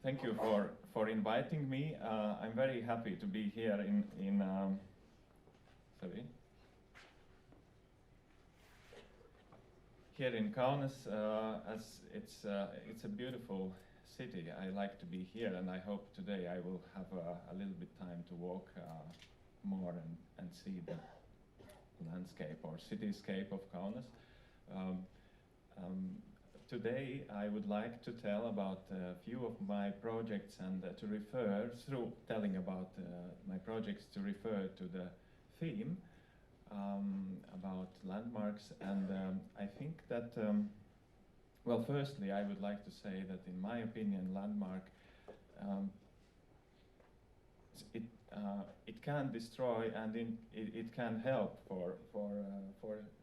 thank you for inviting me. I'm very happy to be here sorry, here in Kaunas, as it's a beautiful city. I like to be here, and I hope today I will have a little bit time to walk more and see the landscape or cityscape of Kaunas. Today I would like to tell about a few of my projects and to refer, through telling about my projects, to refer to the theme about landmarks. And I think that, well, firstly I would like to say that in my opinion landmark, it can destroy and it can help for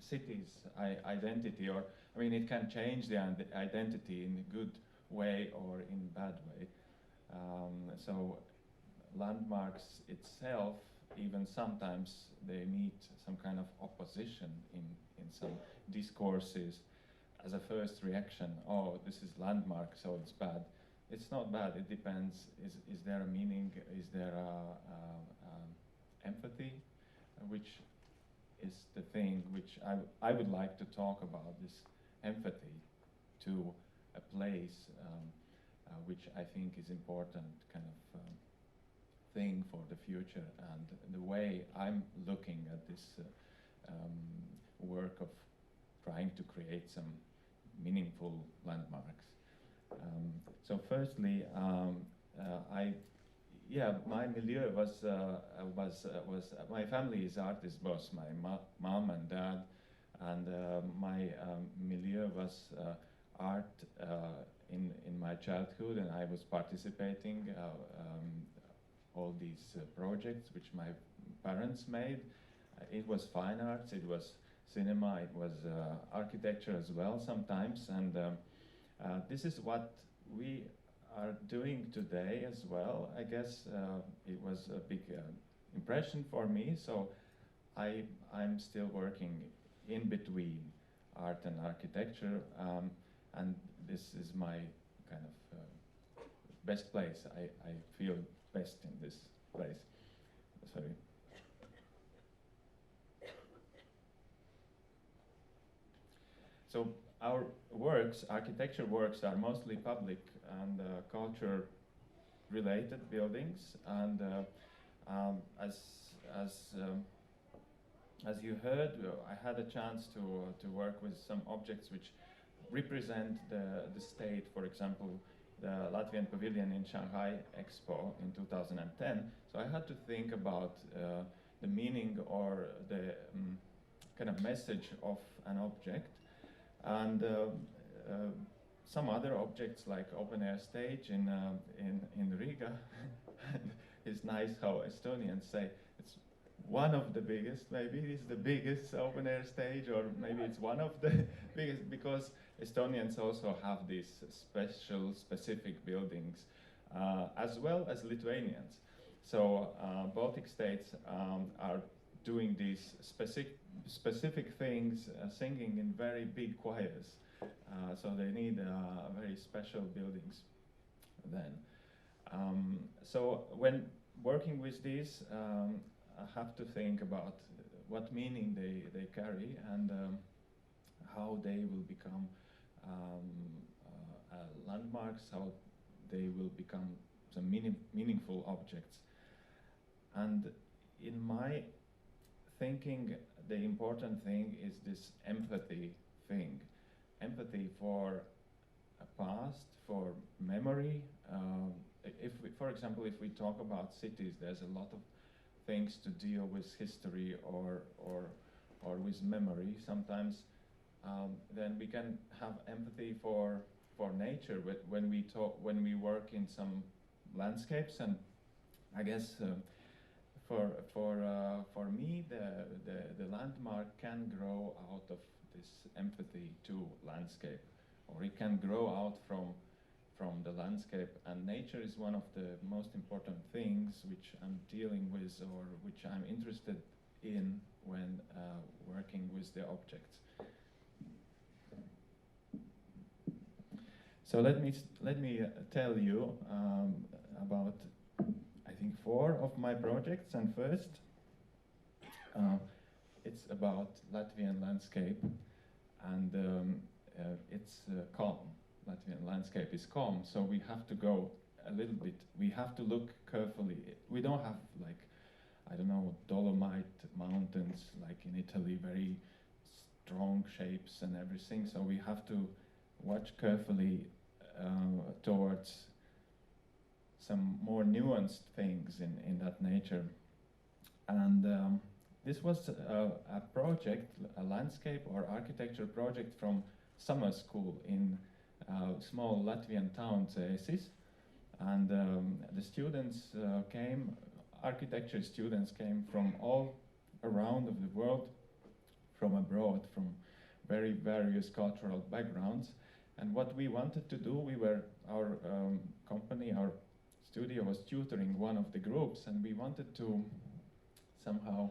cities' identity, or I mean it can change the identity in a good way or in bad way. So landmarks itself, even sometimes they meet some kind of opposition in some discourses as a first reaction. Oh, this is landmark, so it's bad. It's not bad. It depends. Is there a meaning? Is there empathy, which is the thing which I would like to talk about, this empathy to a place, which I think is important kind of thing for the future, and the way I'm looking at this work of trying to create some meaningful landmarks. So firstly, my milieu was my family is artist boss, my mom and dad, and my milieu was art in my childhood, and I was participating all these projects which my parents made. It was fine arts, it was cinema, it was architecture as well sometimes, and this is what we are doing today as well. I guess it was a big impression for me, so I'm still working in between art and architecture, and this is my kind of best place. I feel best in this place. Sorry. So our works, architecture works, are mostly public and culture-related buildings, and as you heard, I had a chance to work with some objects which represent the state. For example, the Latvian Pavilion in Shanghai Expo in 2010. So I had to think about the meaning or the kind of message of an object. And some other objects like open air stage in Riga. It's nice how Estonians say it's one of the biggest, maybe it's the biggest open air stage, or maybe it's one of the biggest, because Estonians also have these specific buildings, as well as Lithuanians. So Baltic states are doing these specific things, singing in very big choirs. So they need very special buildings then. So when working with these, I have to think about what meaning they carry, and how they will become landmarks, how they will become some meaningful objects. And in my thinking, the important thing is this empathy thing. Empathy for a past, for memory. For example, if we talk about cities, there's a lot of things to deal with history or with memory. Sometimes then we can have empathy for nature when we work in some landscapes. And I guess for me, the landmark can grow out of this empathy to landscape, or it can grow out from the landscape. And nature is one of the most important things which I'm dealing with, or which I'm interested in when working with the objects. So let me tell you about, I think, 4 of my projects. And first, it's about Latvian landscape, and it's calm. Latvian landscape is calm, so we have to go a little bit. We have to look carefully. We don't have, like, I don't know, Dolomite mountains like in Italy, very strong shapes and everything. So we have to watch carefully towards some more nuanced things in that nature. And this was a project, a landscape or architecture project from summer school in small Latvian town, Cēsis. And the students came, architecture students came from all around of the world, from abroad, from very various cultural backgrounds. And what we wanted to do, our company, our studio was tutoring one of the groups, and we wanted to somehow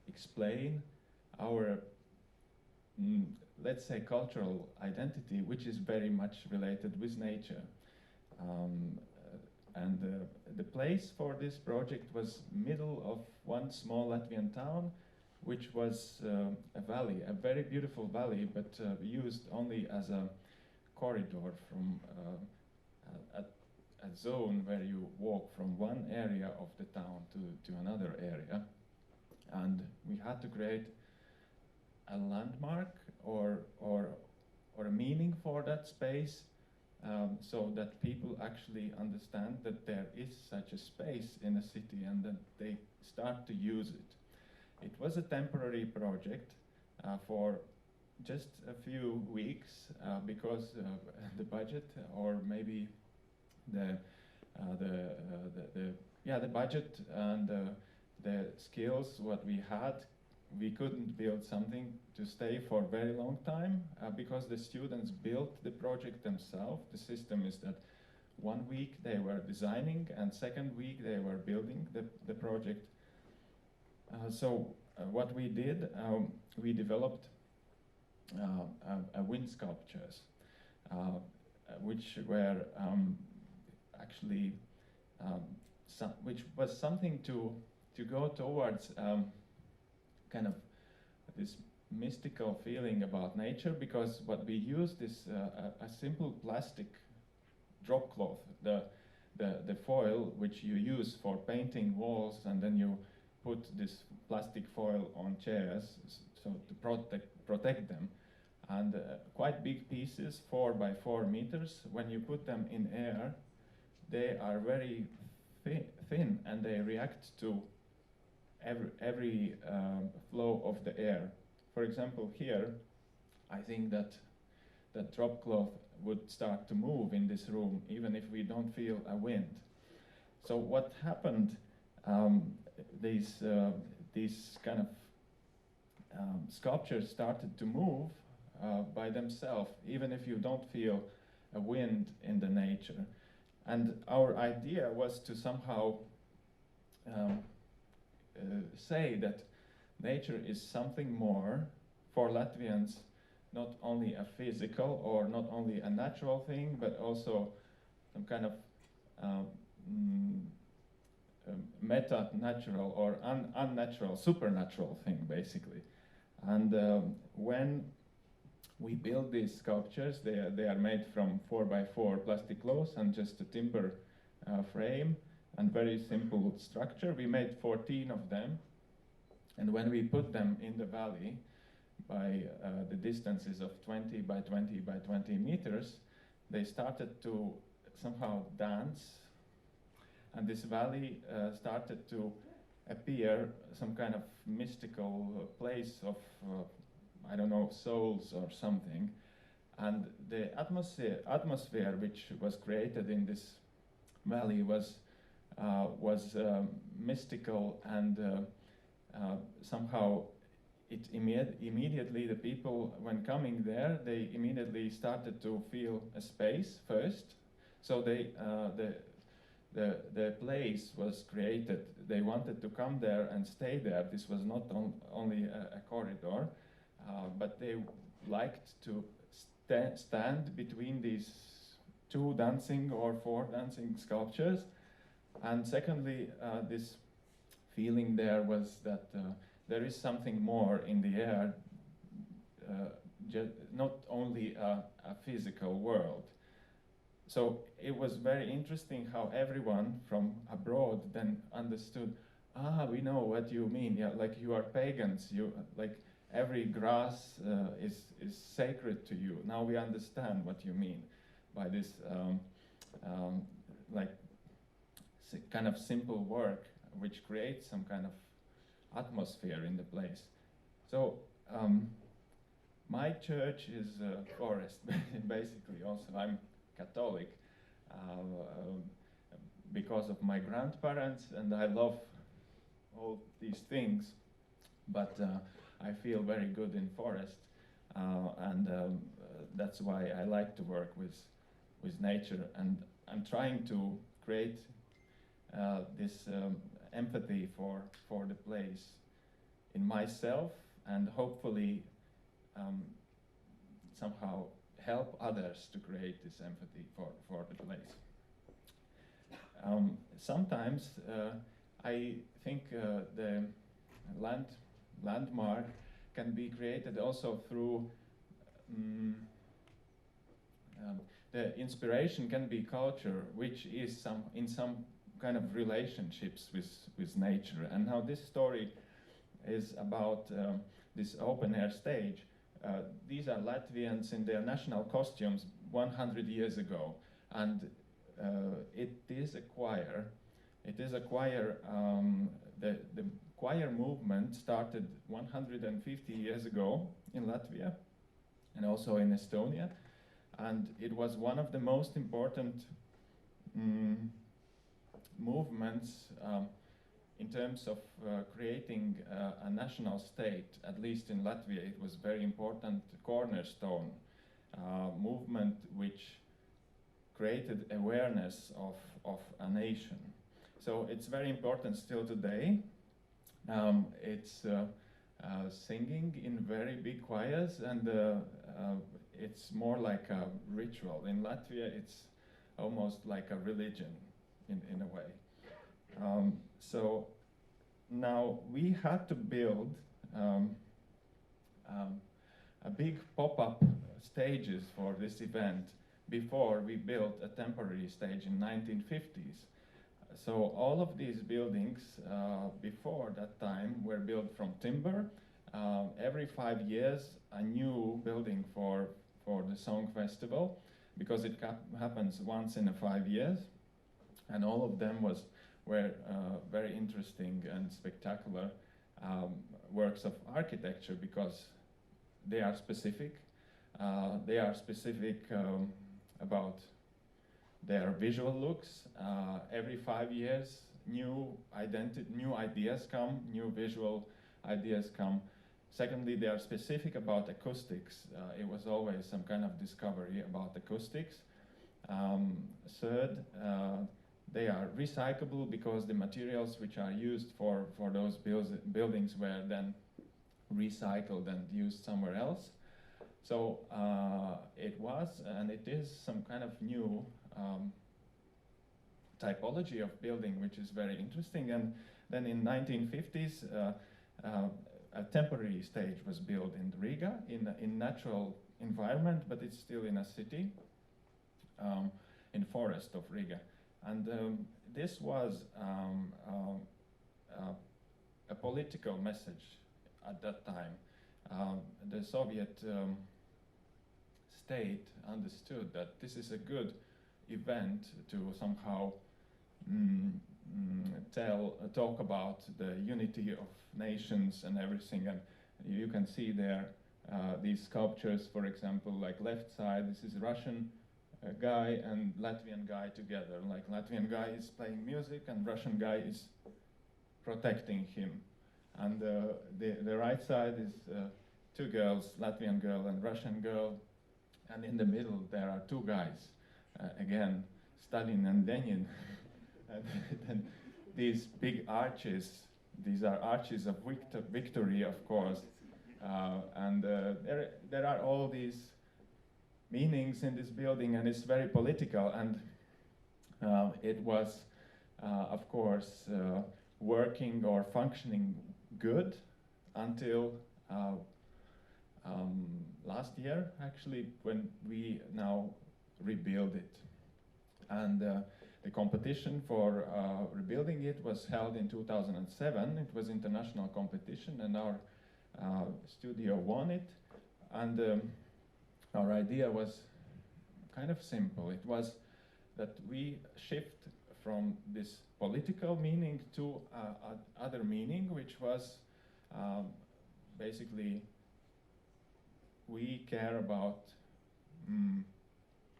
explain our, let's say, cultural identity, which is very much related with nature. And the place for this project was middle of one small Latvian town, which was a valley, a very beautiful valley, but used only as a corridor from a zone where you walk from one area of the town to another area. And we had to create a landmark or a meaning for that space, so that people actually understand that there is such a space in a city and that they start to use it. It was a temporary project for just a few weeks because the budget, or maybe the budget and the skills what we had, we couldn't build something to stay for a very long time because the students built the project themselves. The system is that 1 week they were designing and second week they were building the project. So what we did, we developed wind sculptures, which were actually, which was something to go towards kind of this mystical feeling about nature, because what we used is a simple plastic drop cloth, the foil which you use for painting walls, and then you put this plastic foil on chairs so to protect them. And quite big pieces, 4 by 4 meters. When you put them in air, they are very thin and they react to every flow of the air. For example, here, I think that drop cloth would start to move in this room, even if we don't feel a wind. So what happened, these kind of sculptures started to move by themselves, even if you don't feel a wind in the nature. And our idea was to somehow say that nature is something more for Latvians, not only a physical or not only a natural thing, but also some kind of meta-natural or unnatural, supernatural thing, basically. And when we build these sculptures, they are made from 4 by 4 plastic cloth and just a timber frame and very simple structure. We made 14 of them, and when we put them in the valley by the distances of 20 by 20 by 20 meters, they started to somehow dance, and this valley started to appear some kind of mystical place of I don't know, souls or something. And the atmosphere which was created in this valley was mystical, and somehow it immediately, the people, when coming there, they immediately started to feel a space first. So they the place was created. They wanted to come there and stay there. This was not only a corridor, but they liked to stand between these two dancing or four dancing sculptures. And secondly, this feeling there was that there is something more in the air, not only a physical world. So it was very interesting how everyone from abroad then understood, we know what you mean, yeah, like you are pagans, you, like every grass is sacred to you. Now we understand what you mean by this like kind of simple work which creates some kind of atmosphere in the place. So my church is a forest, basically. Also, I'm Catholic because of my grandparents, and I love all these things, but I feel very good in forest, and that's why I like to work with nature, and I'm trying to create this empathy for the place in myself, and hopefully somehow help others to create this empathy for the place. Sometimes I think the landmark can be created also through the inspiration can be culture, which is in some kind of relationships with nature. And now this story is about this open-air stage. These are Latvians in their national costumes 100 years ago, and it is a choir. It is a choir. The choir movement started 150 years ago in Latvia and also in Estonia, and it was one of the most important movements in terms of creating a national state. At least in Latvia, it was very important cornerstone movement which created awareness of a nation. So it's very important still today. It's singing in very big choirs, and it's more like a ritual. In Latvia, it's almost like a religion in a way. So now we had to build a big pop-up stages for this event before we built a temporary stage in 1950s. So all of these buildings before that time were built from timber. Every 5 years, a new building for the song festival, because it happens once in 5 years, and all of them were very interesting and spectacular works of architecture, because they are specific. They are specific about their visual looks. Every 5 years, new ideas come, new visual ideas come. Secondly, they are specific about acoustics. It was always some kind of discovery about acoustics. Third, they are recyclable, because the materials which are used for those buildings were then recycled and used somewhere else. So it was, and it is, some kind of new typology of building, which is very interesting. And then in 1950s, a temporary stage was built in Riga, in natural environment, but it's still in a city, in forest of Riga. And this was a political message at that time. The Soviet state understood that this is a good event to somehow talk about the unity of nations and everything. And you can see there these sculptures, for example, like left side, this is Russian guy and Latvian guy together. Like Latvian guy is playing music and Russian guy is protecting him. And the right side is two girls, Latvian girl and Russian girl. And in the middle there are two guys, again, Stalin and Lenin. And these big arches, these are arches of victory, of course. And there are all these meanings in this building, and it's very political. And it was, of course, working or functioning good until last year, actually, when we now rebuild it. And the competition for rebuilding it was held in 2007. It was international competition, and our studio won it. And our idea was kind of simple. It was that we shift from this political meaning to other meaning, which was basically we care about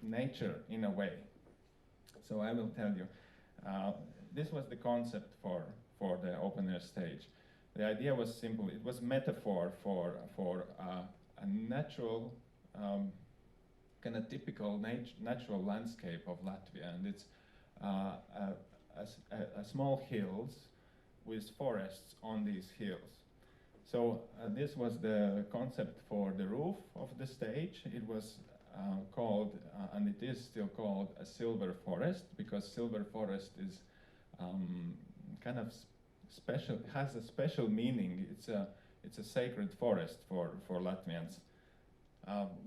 nature in a way. So I will tell you, this was the concept for the open air stage. The idea was simple. It was metaphor for a natural, kind of typical natural landscape of Latvia, and it's a small hills with forests on these hills. So this was the concept for the roof of the stage. It was called, and it is still called, a silver forest, because silver forest is kind of special, has a special meaning. It's a sacred forest for Latvians.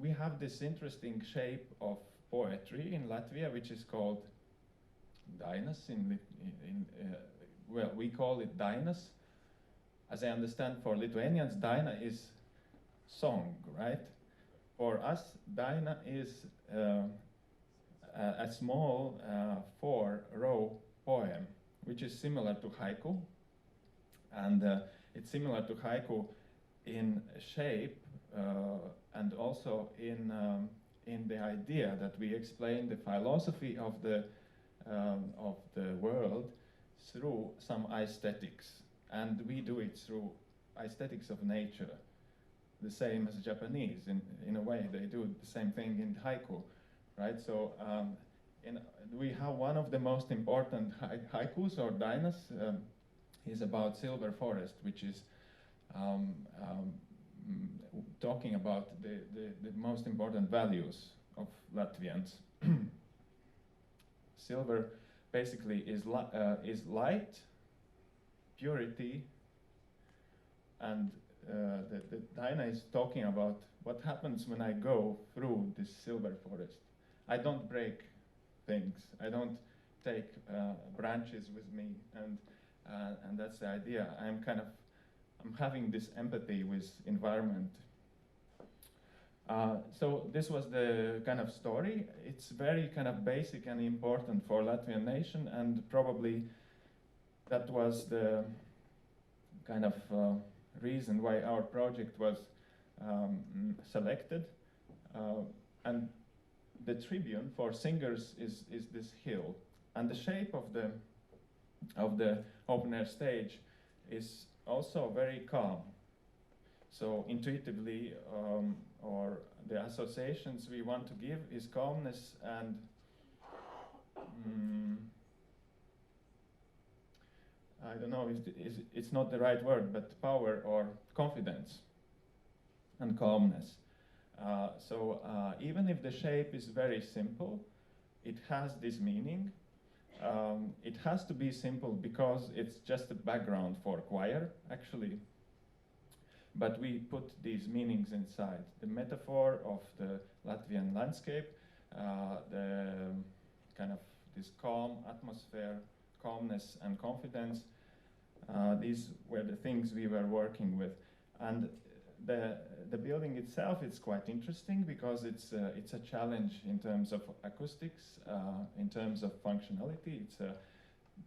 We have this interesting shape of poetry in Latvia, which is called dainas. Well, we call it dainas. As I understand, for Lithuanians, daina is song, right? For us, daina is a small 4-row poem, which is similar to haiku. And it's similar to haiku in shape and also in the idea that we explain the philosophy of the world through some aesthetics. And we do it through aesthetics of nature, the same as Japanese. In a way, they do the same thing in haiku, right? So we have one of the most important haikus or dainas is about silver forest, which is talking about the most important values of Latvians. Silver basically is light, purity, and the daina is talking about what happens when I go through this silver forest. I don't break things. I don't take branches with me, and that's the idea. I'm having this empathy with environment. So this was the kind of story. It's very kind of basic and important for Latvian nation, and probably that was the kind of reason why our project was selected. And the tribune for singers is this hill, and the shape of the open air stage is also very calm. So intuitively, or the associations we want to give is calmness and I don't know if it's not the right word, but power or confidence and calmness. So even if the shape is very simple, it has this meaning. It has to be simple because it's just a background for choir, actually. But we put these meanings inside. The metaphor of the Latvian landscape, the kind of this calm atmosphere, calmness and confidence. These were the things we were working with. And the building itself is quite interesting because it's a challenge in terms of acoustics, in terms of functionality. It's a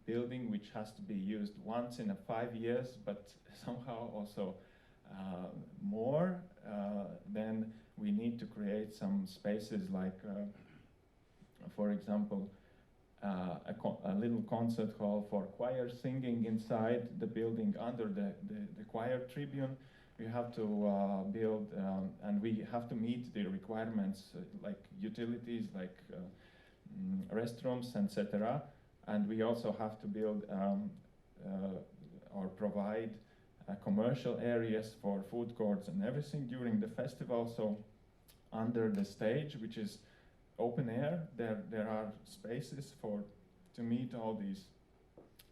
building which has to be used once in 5 years, but somehow also more. Then we need to create some spaces like, for example, a little concert hall for choir singing inside the building under the choir tribune. We have to build, and we have to meet the requirements like utilities, like restrooms, etc. And we also have to build or provide commercial areas for food courts and everything during the festival. So under the stage, which is open air. There are spaces to meet all these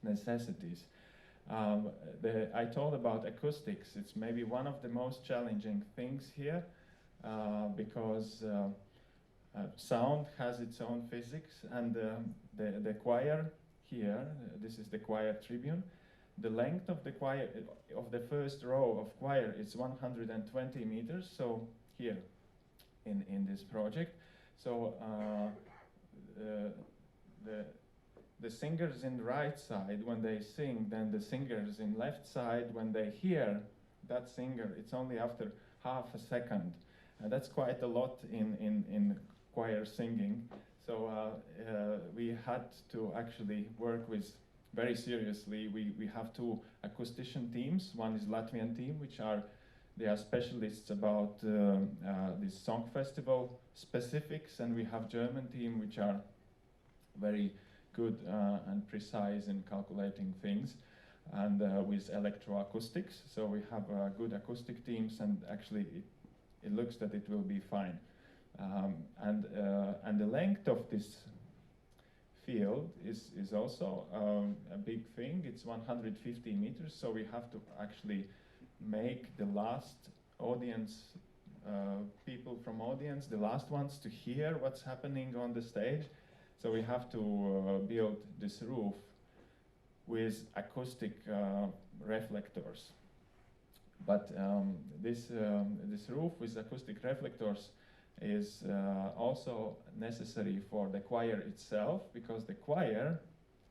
necessities. I told about acoustics. It's maybe one of the most challenging things here because sound has its own physics, and the choir here, this is the choir tribune. The length of the choir, of the first row of choir, is 120 meters. So here, in this project, so the singers in the right side, when they sing, then the singers in left side, when they hear that singer, it's only after half a second. That's quite a lot in choir singing. So we had to actually work with, very seriously, we have two acoustician teams. One is Latvian team, they are specialists about this song festival specifics, and we have German team, which are very good and precise in calculating things, and with electroacoustics. So we have good acoustic teams, and actually it looks that it will be fine. And the length of this field is also a big thing. It's 150 meters, so we have to actually make the last audience, people from audience, the last ones to hear what's happening on the stage. So we have to build this roof with acoustic reflectors. But this roof with acoustic reflectors is also necessary for the choir itself, because the choir,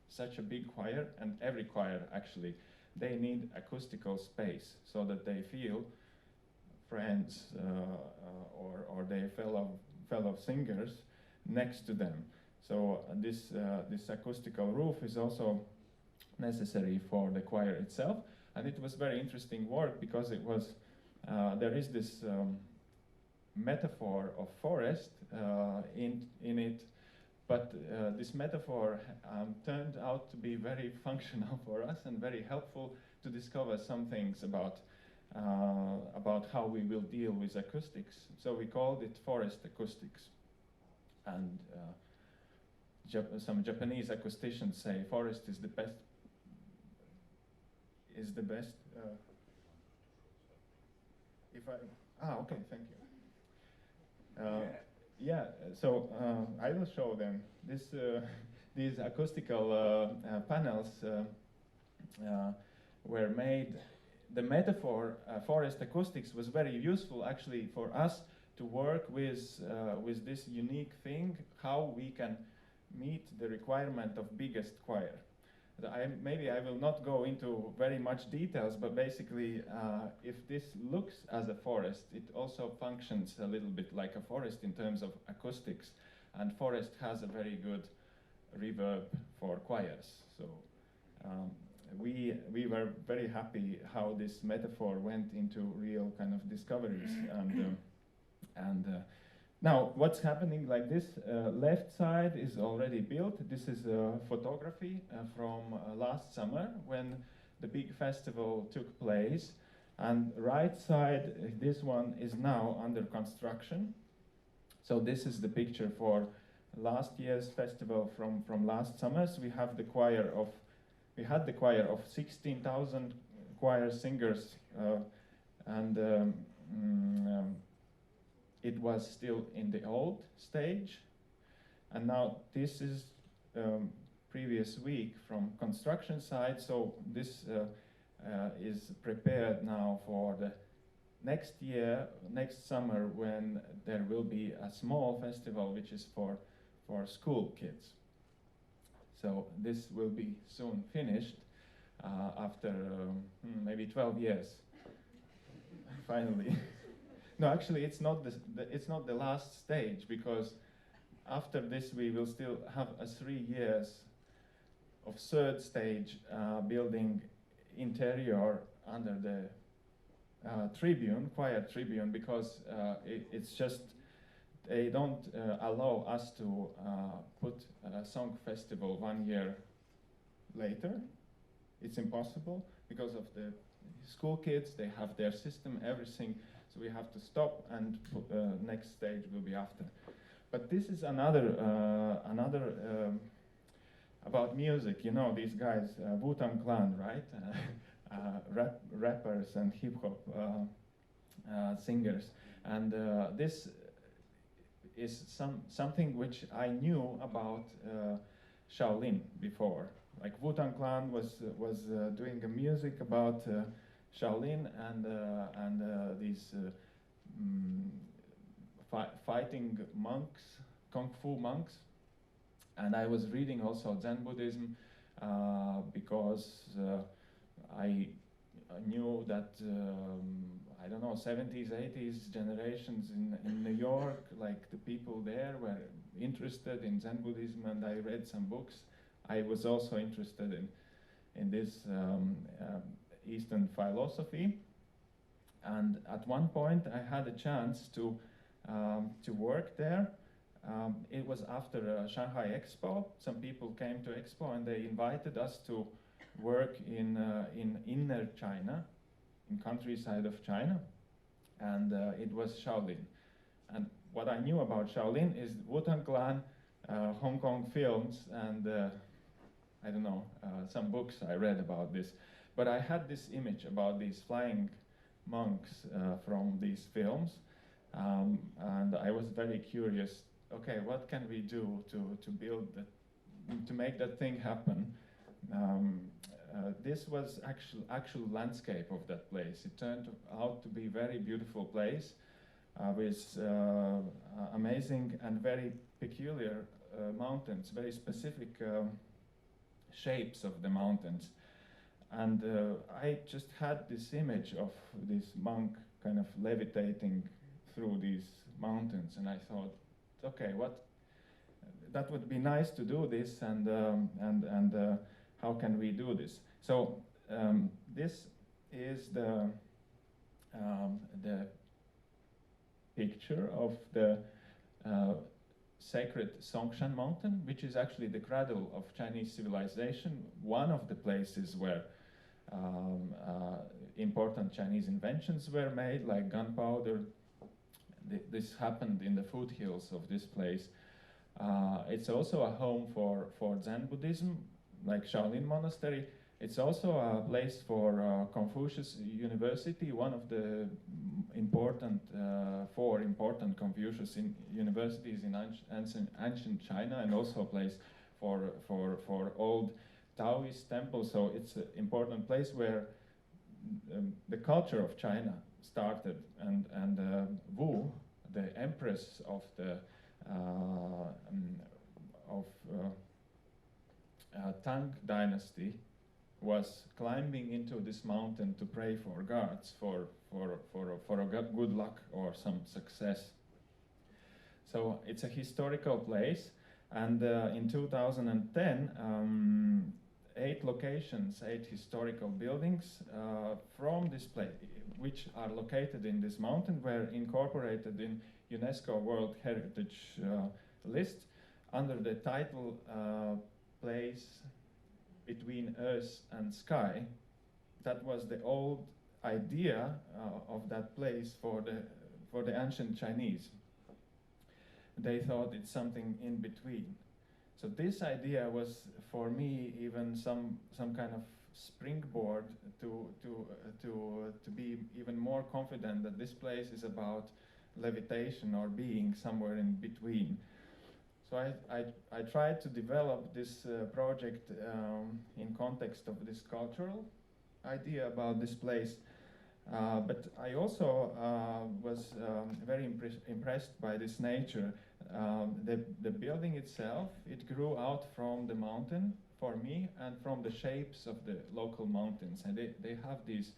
such a big choir, and every choir actually, they need acoustical space so that they feel friends or their fellow singers next to them. So this acoustical roof is also necessary for the choir itself, and it was very interesting work because it was there is this metaphor of forest in it, but this metaphor turned out to be very functional for us and very helpful to discover some things about how we will deal with acoustics. So we called it forest acoustics, and some Japanese acousticians say forest is the best. Okay, thank you. Yeah, so I will show them these acoustical panels were made. The metaphor forest acoustics was very useful actually for us to work with this unique thing, how we can meet the requirement of biggest choir. Maybe I will not go into very much details, but basically if this looks as a forest, it also functions a little bit like a forest in terms of acoustics, and forest has a very good reverb for choirs. So we were very happy how this metaphor went into real kind of discoveries. And now what's happening like this, left side is already built. This is a photography from last summer when the big festival took place. And right side, this one is now under construction. So this is the picture for last year's festival from last summer. So we had the choir of 16,000 choir singers, and it was still in the old stage. And now this is previous week from construction side. So this is prepared now for the next year, next summer, when there will be a small festival which is for school kids. So this will be soon finished after maybe 12 years, finally. No, actually, it's not the last stage, because after this we will still have 3 years of third stage building interior under the tribune, choir tribune, because it's just they don't allow us to put a song festival 1 year later. It's impossible because of the school kids. They have their system, everything. So we have to stop, and next stage will be after. But this is another about music. You know these guys, Wu-Tang Clan, right? Rappers and hip hop singers, and this is something which I knew about Shaolin before. Like Wu-Tang Clan was doing a music about Shaolin and these fighting monks, kung fu monks, and I was reading also Zen Buddhism because I knew that I don't know, 70s, 80s generations in New York, like the people there were interested in Zen Buddhism, and I read some books. I was also interested in this Eastern philosophy, and at one point I had a chance to work there. It was after Shanghai Expo. Some people came to Expo and they invited us to work in inner China, in countryside of China, and it was Shaolin. And what I knew about Shaolin is Wu-Tang Clan, Hong Kong films, and I don't know, some books I read about this. But I had this image about these flying monks from these films, and I was very curious. Okay, what can we do to build that, to make that thing happen? This was actual landscape of that place. It turned out to be a very beautiful place with amazing and very peculiar mountains, very specific shapes of the mountains. And I just had this image of this monk kind of levitating through these mountains, and I thought, okay, that would be nice to do this, and how can we do this? So this is the picture of the sacred Songshan mountain, which is actually the cradle of Chinese civilization, one of the places where important Chinese inventions were made, like gunpowder. This happened in the foothills of this place. It's also a home for Zen Buddhism, like Shaolin Monastery. It's also a place for Confucius University, one of the four important Confucius universities in ancient China, and also a place for old Taoist temples. So it's an important place where the culture of China started, and Wu, the empress of the Tang dynasty, was climbing into this mountain to pray for gods for good luck or some success. So it's a historical place, and in 2010, 8 locations, 8 historical buildings from this place, which are located in this mountain, were incorporated in UNESCO World Heritage List under the title Place Between Earth and Sky. That was the old idea of that place for the ancient Chinese. They thought it's something in between. So this idea was for me even some kind of springboard to be even more confident that this place is about levitation or being somewhere in between. So I tried to develop this project in context of this cultural idea about this place, but I also was very impressed by this nature. The building itself, it grew out from the mountain for me and from the shapes of the local mountains, and they have these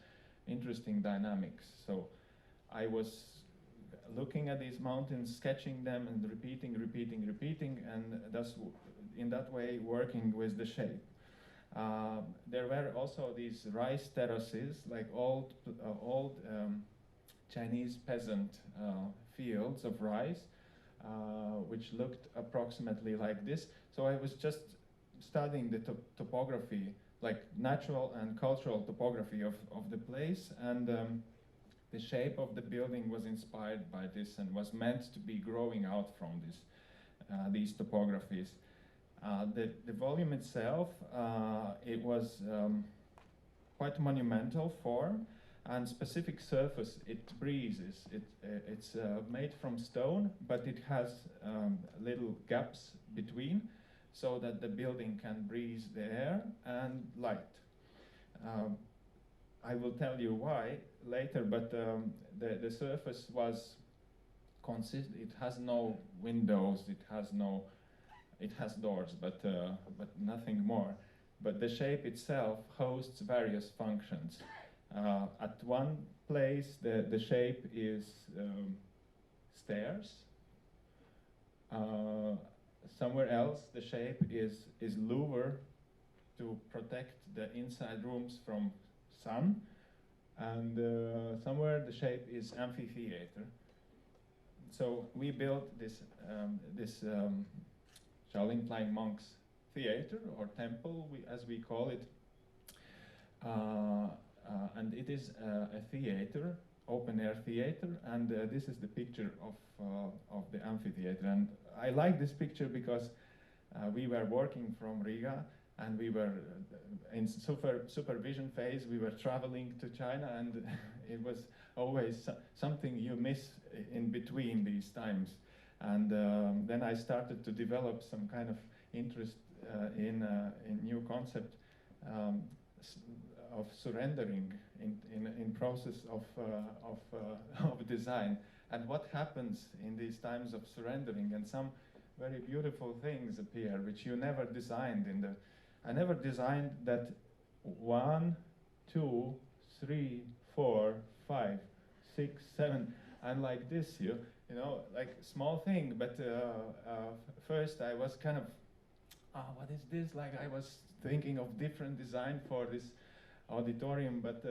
interesting dynamics. So I was looking at these mountains, sketching them and repeating, and thus in that way working with the shape. There were also these rice terraces, like old Chinese peasant fields of rice, which looked approximately like this. So I was just studying the topography, like natural and cultural topography of the place, and the shape of the building was inspired by this and was meant to be growing out from this, these topographies. The volume itself, it was quite monumental form and specific surface. It breezes. It's made from stone, but it has little gaps between, so that the building can breathe the air and light. I will tell you why later, but the surface was consistent. It has no windows. It has doors, but nothing more. But the shape itself hosts various functions. At one place, the shape is stairs. Somewhere else, the shape is louver to protect the inside rooms from sun. And somewhere the shape is amphitheater. So we built this Shaolin Flying Monks theater, or temple, as we call it. And it is a theater, open-air theater, and this is the picture of the amphitheater. And I like this picture because we were working from Riga, and we were in supervision phase. We were traveling to China, and it was always something you miss in between these times. And then I started to develop some kind of interest in new concept of surrendering in process of design, and what happens in these times of surrendering. And some very beautiful things appear which you never designed in the. I never designed that 1, 2, 3, 4, 5, 6, 7, and like this, you know, like small thing. But first I was kind of, what is this? Like I was thinking of different design for this auditorium, but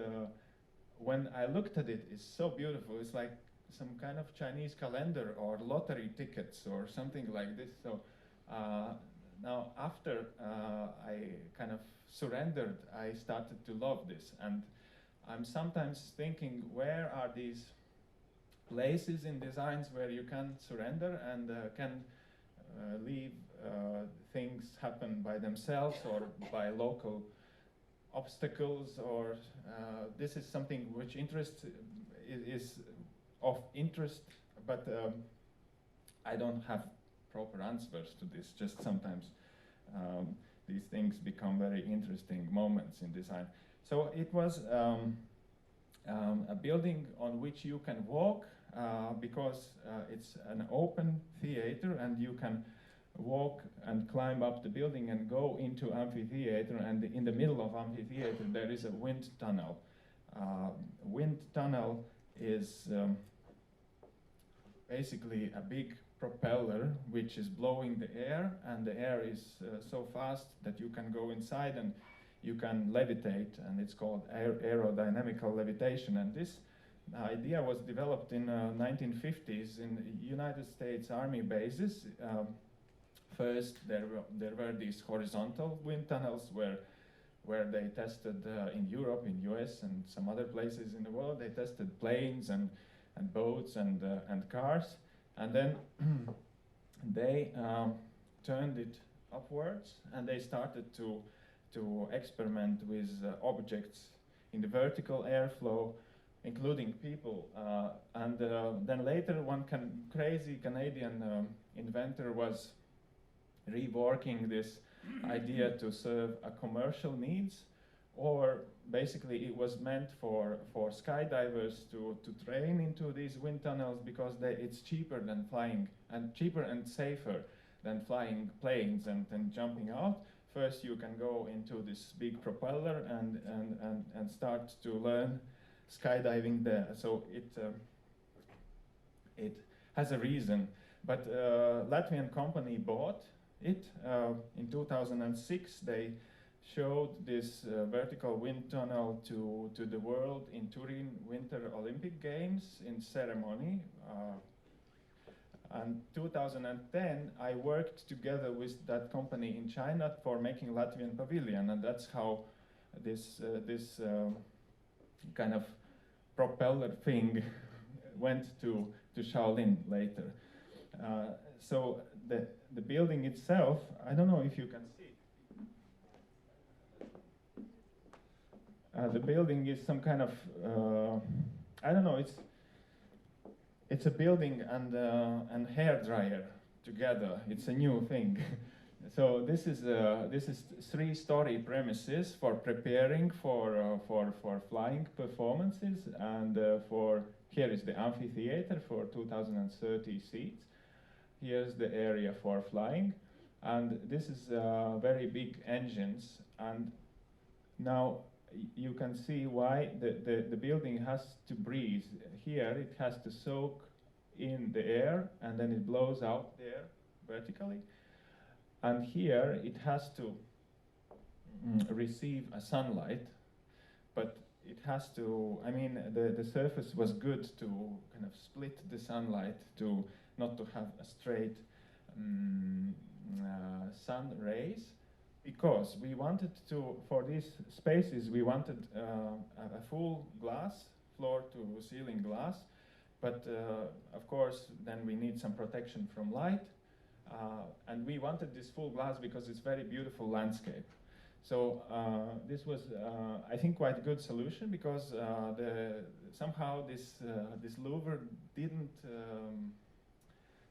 when I looked at it, it's so beautiful. It's like some kind of Chinese calendar or lottery tickets or something like this. So now after I kind of surrendered, I started to love this. And I'm sometimes thinking, where are these places in designs where you can surrender and can leave things happen by themselves or by local obstacles, or this is something which is of interest, but I don't have proper answers to this. Just sometimes these things become very interesting moments in design. So it was a building on which you can walk because it's an open theater, and you can walk and climb up the building and go into amphitheater, and in the middle of amphitheater there is a wind tunnel. Wind tunnel is basically a big propeller which is blowing the air, and the air is so fast that you can go inside and you can levitate, and it's called aerodynamical levitation. And this idea was developed in 1950s in United States Army bases. First, there were these horizontal wind tunnels where they tested in Europe, in US, and some other places in the world. They tested planes and boats and cars, and then they turned it upwards, and they started to experiment with objects in the vertical airflow, including people. And then later, one crazy Canadian inventor was reworking this idea to serve a commercial needs, or basically it was meant for skydivers to train into these wind tunnels, because it's cheaper than flying, and cheaper and safer than flying planes and jumping out. First you can go into this big propeller and start to learn skydiving there. So it has a reason. But Latvian company bought it. In 2006 they showed this vertical wind tunnel to the world in Turin Winter Olympic Games in ceremony. And 2010 I worked together with that company in China for making Latvian pavilion, and that's how this kind of propeller thing went to Shaolin later. So the building itself, I don't know if you can see. The building is some kind of, I don't know, it's a building and hair dryer together. It's a new thing. So this is 3-story premises for preparing for flying performances, and here is the amphitheater for 2,030 seats. Here's the area for flying, and this is very big engines. And now you can see why the building has to breathe. Here it has to soak in the air, and then it blows out there vertically. And here it has to receive a sunlight, but it has to, I mean, the surface was good to kind of split the sunlight, to not to have a straight sun rays, because we wanted to, for these spaces, we wanted a full glass, floor to ceiling glass, but of course then we need some protection from light. And we wanted this full glass because it's very beautiful landscape. So this was, I think, quite a good solution, because somehow this louver didn't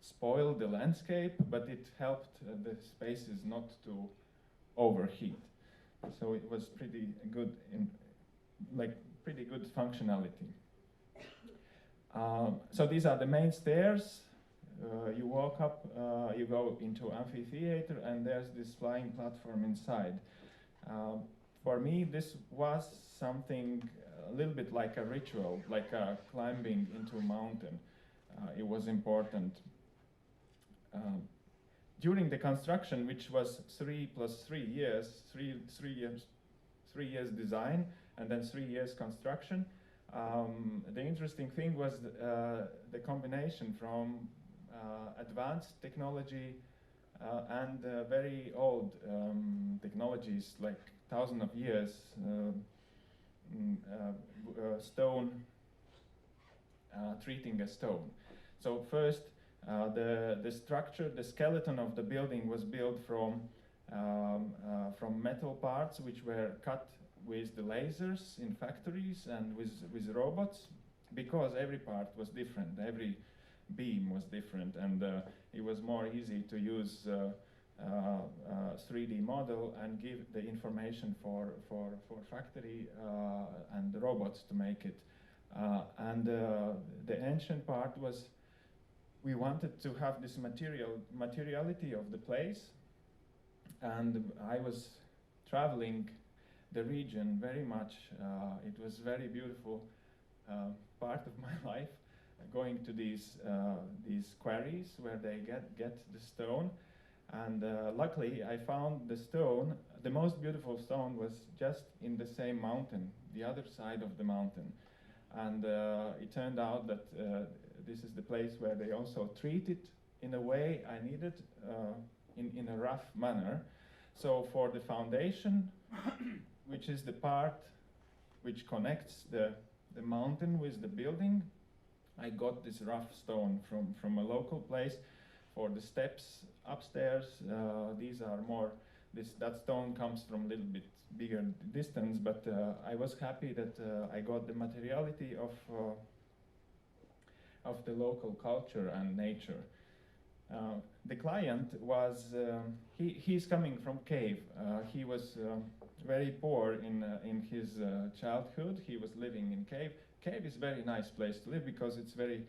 spoil the landscape, but it helped the spaces not to overheat. So it was pretty good, pretty good functionality. So these are the main stairs. You walk up, you go into amphitheater, and there's this flying platform inside. For me, this was something a little bit like a ritual, like climbing into a mountain. It was important. During the construction, which was 3 + 3 years, 3 years design, and then 3 years construction, the interesting thing was the combination from advanced technology and very old technologies, like thousands of years, stone, treating a stone. So first, the structure, the skeleton of the building was built from metal parts which were cut with the lasers in factories and with robots, because every part was different, every beam was different, and it was more easy to use 3D model and give the information for factory and the robots to make it. And the ancient part was, we wanted to have this materiality of the place, and I was traveling the region very much. It was very beautiful part of my life, going to these quarries where they get the stone, and luckily I found the stone. The most beautiful stone was just in the same mountain, the other side of the mountain, and it turned out that this is the place where they also treat it in a way I needed, in a rough manner. So for the foundation, which is the part which connects the mountain with the building, I got this rough stone from a local place. For the steps upstairs, these are more, that stone comes from a little bit bigger distance, but I was happy that I got the materiality of the local culture and nature. The client was, he's coming from KAFe. He was very poor in his childhood. He was living in KAFe. KAFe is a very nice place to live because it's very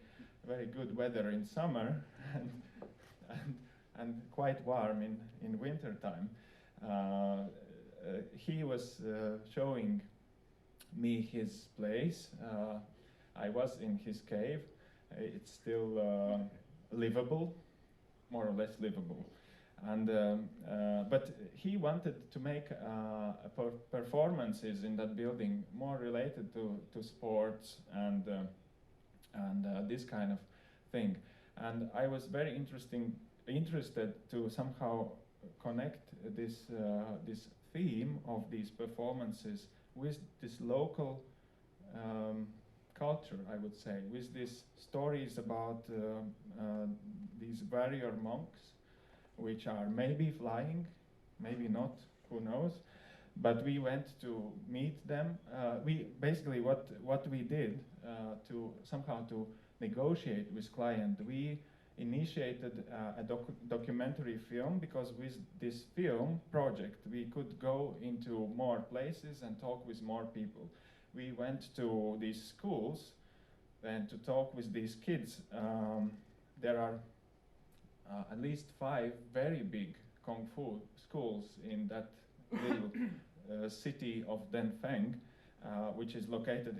good weather in summer and quite warm in winter time. He was showing me his place. I was in his cave. It's still livable, more or less livable. And but he wanted to make performances in that building more related to sports and this kind of thing. And I was very interested to somehow connect this this theme of these performances with this local culture, I would say, with these stories about these warrior monks, which are maybe flying, maybe not, who knows. But we went to meet them. We basically what we did to somehow to negotiate with client. We initiated a documentary film, because with this film project we could go into more places and talk with more people. We went to these schools and to talk with these kids. There are at least 5 very big Kung Fu schools in that little city of Denfeng, which is located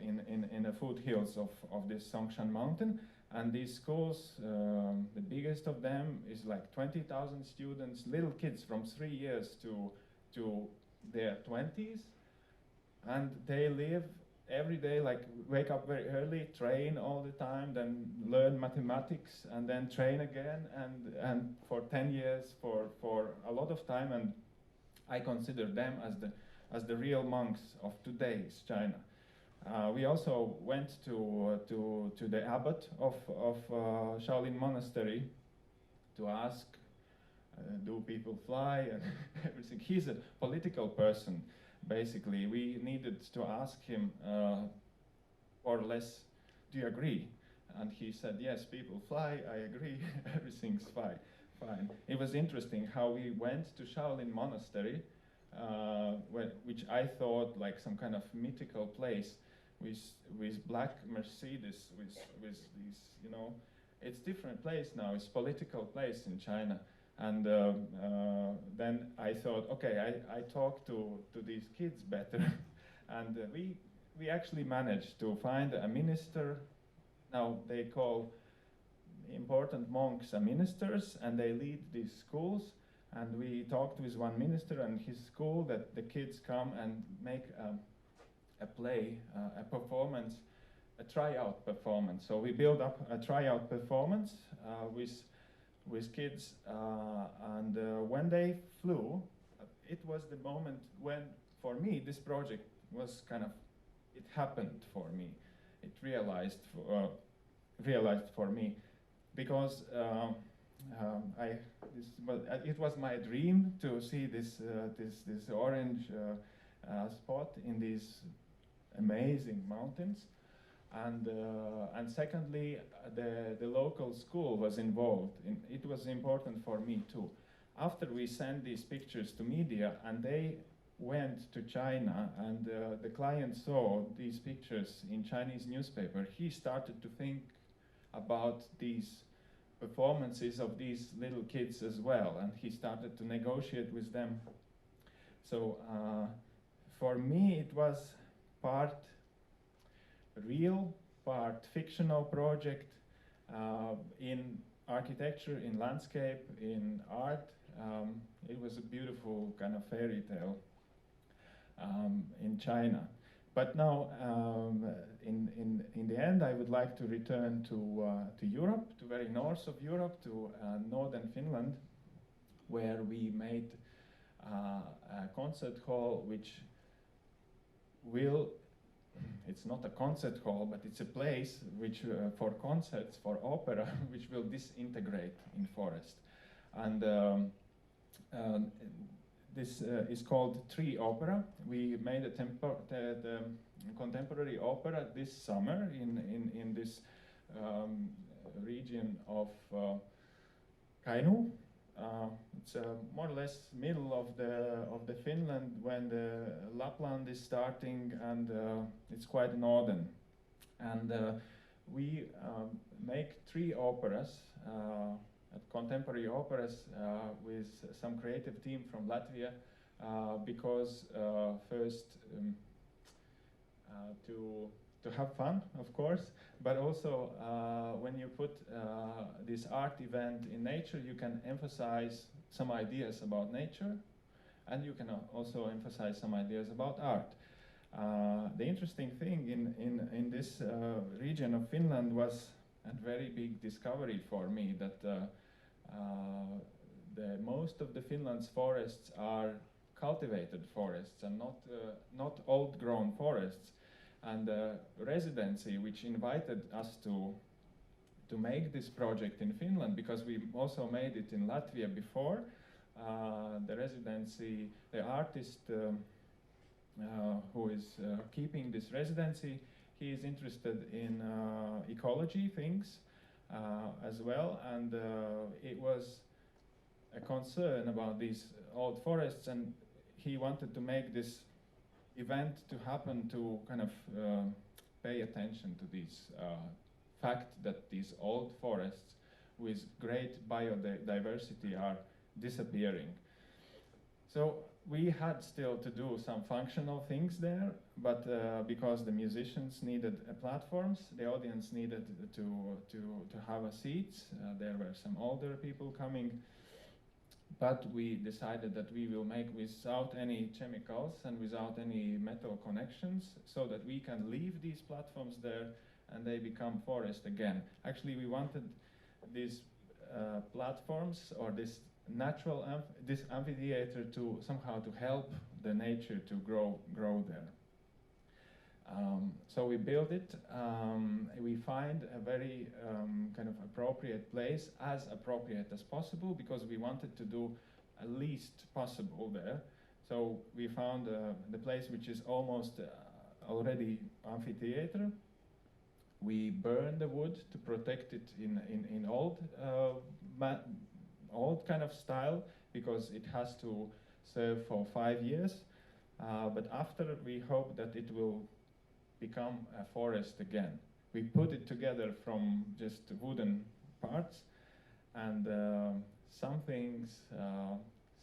in the foothills of this Songshan mountain. And these schools, the biggest of them is like 20,000 students, little kids from 3 years to their 20s. And they live every day, like wake up very early, train all the time, then learn mathematics, and then train again, and for 10 years, for a lot of time. And I consider them as the real monks of today's China. We also went to the abbot of Shaolin Monastery to ask, do people fly and everything. He's a political person, basically. We needed to ask him, more or less, do you agree? And he said, yes, people fly, I agree, everything's fine. It was interesting how we went to Shaolin Monastery, which I thought like some kind of mythical place, with black Mercedes, with these, you know, it's different place now. It's political place in China, and then I thought, okay, I talk to these kids better, and we actually managed to find a minister. Now they call important monks ministers, and they lead these schools. And we talked with one minister and his school that the kids come and make a play, a performance, a tryout performance. So we build up a tryout performance with kids, and when they flew, it was the moment when, for me, this project was kind of, it happened for me. It realized for me, because it was my dream to see this orange spot in these amazing mountains, and secondly, the local school was involved. It was important for me too. After we sent these pictures to media, and they went to China, and the client saw these pictures in Chinese newspaper, he started to think about these performances of these little kids as well, and he started to negotiate with them. So for me it was part real, part fictional project, in architecture, in landscape, in art. It was a beautiful kind of fairy tale in China. But now, in the end, I would like to return to Europe, to very north of Europe, to northern Finland, where we made a concert hall, which will, it's not a concert hall, but it's a place which for concerts, for opera, which will disintegrate in forest. And this is called Tree Opera. We made the contemporary opera this summer in this region of Kainu. It's more or less middle of the Finland when the Lapland is starting, and it's quite northern. And we make 3 operas, contemporary operas, with some creative team from Latvia, because first to have fun, of course, but also when you put this art event in nature, you can emphasize some ideas about nature, and you can also emphasize some ideas about art. The interesting thing in this region of Finland was a very big discovery for me, that most of the Finland's forests are cultivated forests and not old-grown forests. and the residency, which invited us to make this project in Finland, because we also made it in Latvia before. The residency, the artist who is keeping this residency, he is interested in ecology things as well, and it was a concern about these old forests, and he wanted to make this event to happen to kind of pay attention to this fact that these old forests with great biodiversity are disappearing. So we had still to do some functional things there, but because the musicians needed platforms, the audience needed to have a seats. There were some older people coming, but we decided that we will make without any chemicals and without any metal connections, so that we can leave these platforms there and they become forest again. Actually, we wanted these platforms, or this natural this amphitheater, to somehow to help the nature to grow there. So we build it. We find a very kind of appropriate place, as appropriate as possible, because we wanted to do at least possible there. So we found the place which is almost already amphitheater. We burn the wood to protect it in old kind of style, because it has to serve for 5 years. But after, we hope that it will become a forest again. We put it together from just wooden parts, and some things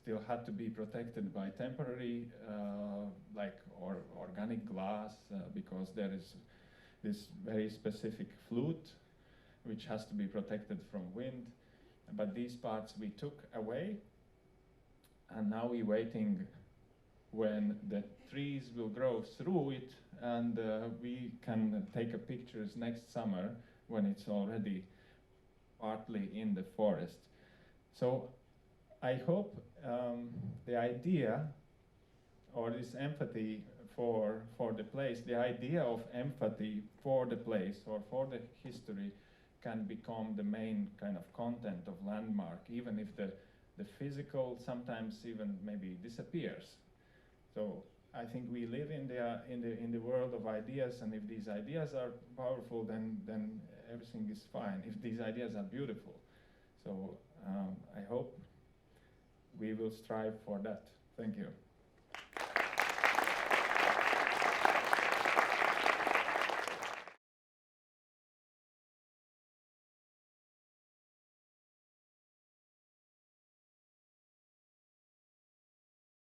still had to be protected by temporary, like organic glass, because there is this very specific flute which has to be protected from wind. But these parts we took away, and now we're waiting when the trees will grow through it, and we can take a pictures next summer when it's already partly in the forest. So I hope the idea, or this empathy for the place, the idea of empathy for the place or for the history, can become the main kind of content of Landmark, even if the physical sometimes even maybe disappears. So I think we live in the world of ideas, and if these ideas are powerful, then everything is fine. If these ideas are beautiful, so I hope we will strive for that. Thank you.